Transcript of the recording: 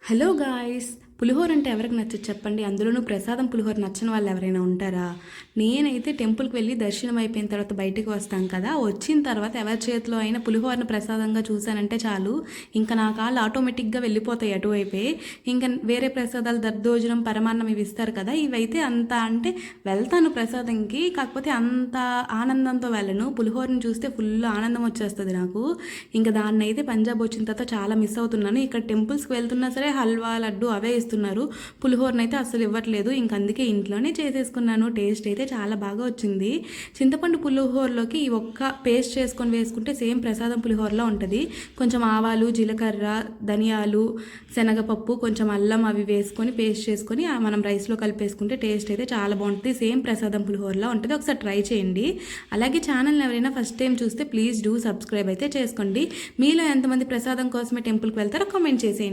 Hello guys, పులిహోర అంటే ఎవరికి నచ్చదు చెప్పండి. అందులోనూ ప్రసాదం పులిహోర నచ్చని వాళ్ళు ఎవరైనా ఉంటారా? నేనైతే టెంపుల్కి వెళ్ళి దర్శనం అయిపోయిన తర్వాత బయటకు వస్తాం కదా, వచ్చిన తర్వాత ఎవరి చేతిలో అయినా పులిహోరను ప్రసాదంగా చూశానంటే చాలు, ఇంకా నా కాళ్ళు ఆటోమేటిక్గా వెళ్ళిపోతాయి అటువైపే. ఇంకా వేరే ప్రసాదాలు దద్దోజనం పరమాన్నం ఇవి ఇస్తారు కదా, ఇవైతే అంత అంటే వెళ్తాను ప్రసాదంకి, కాకపోతే అంత ఆనందంతో వెళ్ళను. పులిహోరని చూస్తే ఫుల్ ఆనందం వచ్చేస్తుంది నాకు. ఇంకా దాన్ని అయితే పంజాబ్ వచ్చిన తర్వాత చాలా మిస్ అవుతున్నాను. ఇక్కడ టెంపుల్స్కి వెళ్తున్నా సరే హల్వా లడ్డు అవే ఇస్తున్నారు, పులిహోరనైతే అస్సలు ఇవ్వట్లేదు. ఇంక అందుకే ఇంట్లోనే చేసేసుకున్నాను. టేస్ట్ అయితే చాలా బాగా వచ్చింది. చింతపండు పులిహోరలోకి ఈ ఒక్క పేస్ట్ చేసుకొని వేసుకుంటే సేమ్ ప్రసాదం పులిహోరలో ఉంటుంది. కొంచెం ఆవాలు, జీలకర్ర, ధనియాలు, శనగపప్పు, కొంచెం అల్లం అవి వేసుకొని పేస్ట్ చేసుకొని మనం రైస్లో కలిపేసుకుంటే టేస్ట్ అయితే చాలా బాగుంటుంది. సేమ్ ప్రసాదం పులిహోరలో ఉంటుంది. ఒకసారి ట్రై చేయండి. అలాగే ఛానల్ని ఎవరైనా ఫస్ట్ టైం చూస్తే ప్లీజ్ డూ సబ్స్క్రైబ్ అయితే చేసుకోండి. మీలో ఎంతమంది ప్రసాదం కోసమే టెంపుల్కి వెళ్తారో కామెంట్ చేసేయండి.